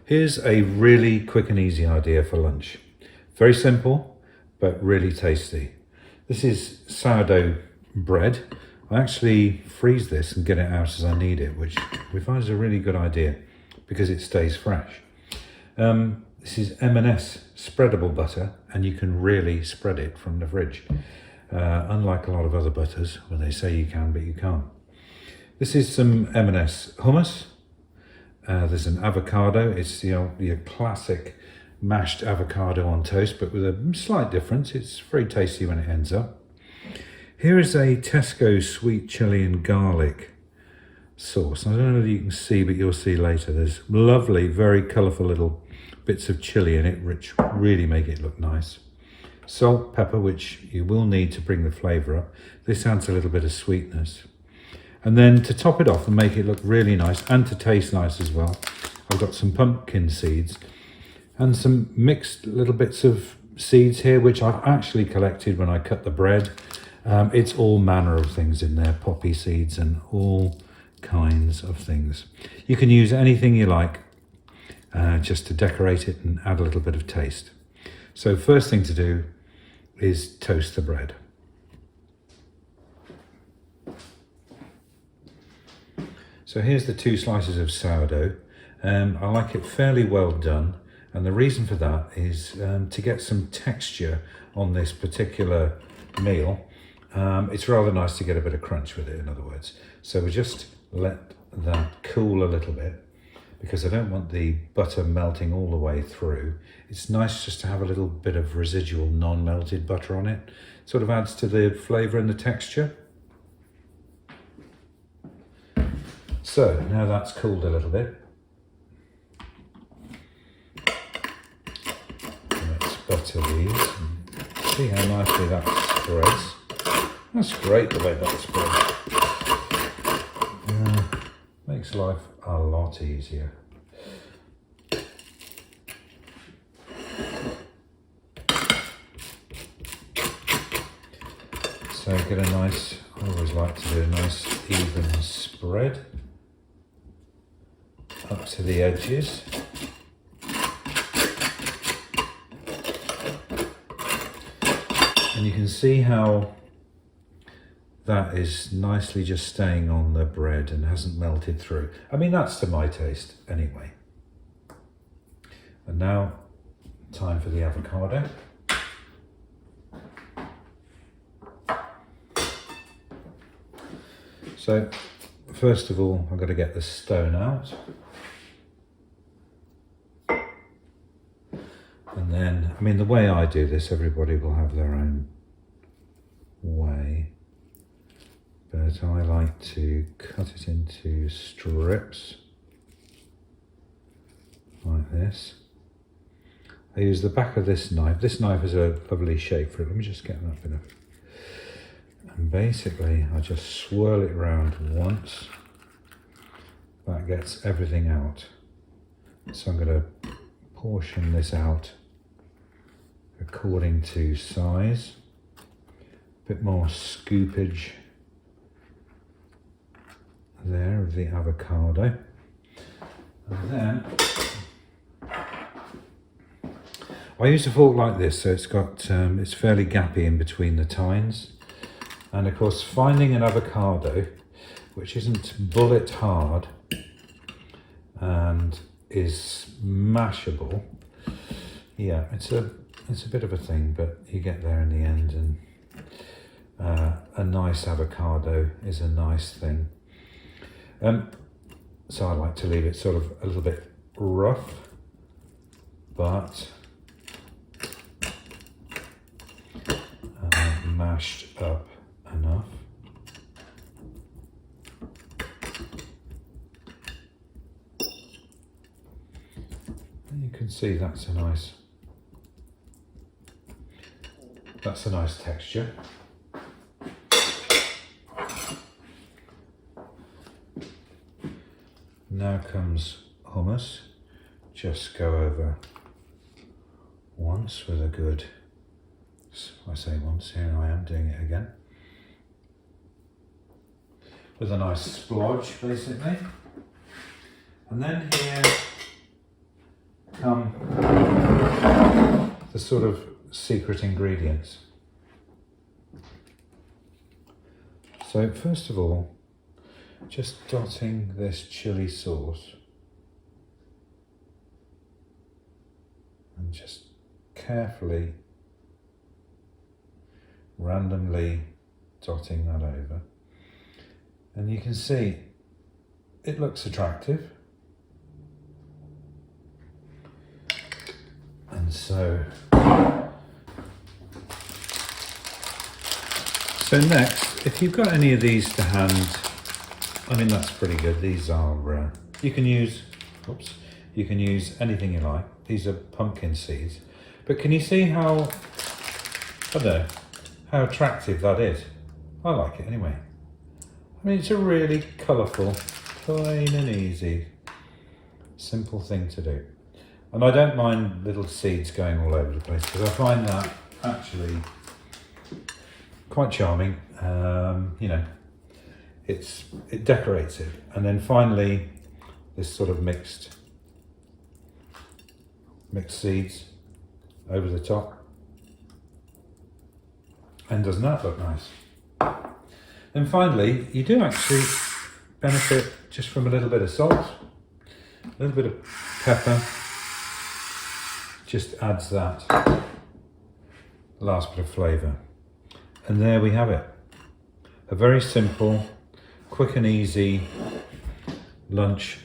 Here's a really quick and easy idea for lunch. Very simple, but really tasty. This is sourdough bread. I actually freeze this and get it out as I need it, which we find is a really good idea because it stays fresh. This is M&S spreadable butter, and you can really spread it from the fridge. Unlike a lot of other butters where they say you can, but you can't. This is some M&S hummus. There's an avocado. It's the classic mashed avocado on toast, but with a slight difference. It's very tasty when it ends up. Here is a Tesco sweet chilli and garlic sauce. I don't know whether you can see, but you'll see later. There's lovely, very colourful little bits of chilli in it, which really make it look nice. Salt, pepper, which you will need to bring the flavour up. This adds a little bit of sweetness. And then to top it off and make it look really nice and to taste nice as well, I've got some pumpkin seeds and some mixed little bits of seeds here, which I've actually collected when I cut the bread. It's all manner of things in there, poppy seeds and all kinds of things. You can use anything you like just to decorate it and add a little bit of taste. So first thing to do is toast the bread. So here's the 2 slices of sourdough. I like it fairly well done, and the reason for that is to get some texture on this particular meal. It's rather nice to get a bit of crunch with it, in other words. So we just let that cool a little bit because I don't want the butter melting all the way through. It's nice just to have a little bit of residual non-melted butter on it. Sort of adds to the flavour and the texture. So now that's cooled a little bit, let's butter these and see how nicely that spreads. That's great the way that spreads. Makes life a lot easier. So get a nice, I always like to do a nice even spread up to the edges. And you can see how that is nicely just staying on the bread and hasn't melted through. I mean, that's to my taste anyway. And now, time for the avocado. So, first of all, I've got to get the stone out. And then, I mean, the way I do this, everybody will have their own way. But I like to cut it into strips like this. I use the back of this knife. This knife is a lovely shape for it. Let me just get that bit of. And basically, I just swirl it around once. That gets everything out. So I'm going to portion this out according to size. A bit more scoopage there of the avocado. And then I use a fork like this, so it's got it's fairly gappy in between the tines. And of course, finding an avocado which isn't bullet hard and is mashable, yeah, it's a bit of a thing, but you get there in the end. And a nice avocado is a nice thing. So I like to leave it sort of a little bit rough, but mashed up enough. And you can see that's a nice texture. Now comes hummus. Just go over once with a good, I say once, here I am doing it again. with a nice splodge basically. And then here come the sort of secret ingredients. So first of all, just dotting this chili sauce and just carefully, randomly dotting that over. And you can see it looks attractive. And so next, if you've got any of these to hand, I mean, that's pretty good. These are, you can use anything you like. These are pumpkin seeds. But can you see how, I don't know, how attractive that is? I like it anyway. I mean, it's a really colourful, plain and easy, simple thing to do. And I don't mind little seeds going all over the place because I find that actually quite charming. You know, it decorates it. And then finally, this sort of mixed seeds over the top. And doesn't that look nice? And finally, you do actually benefit just from a little bit of salt, a little bit of pepper. Just adds that last bit of flavour. And there we have it. A very simple, quick and easy lunch,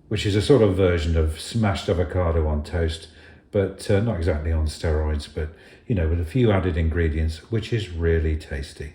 which is a sort of version of smashed avocado on toast, but not exactly on steroids, but you know, with a few added ingredients, which is really tasty.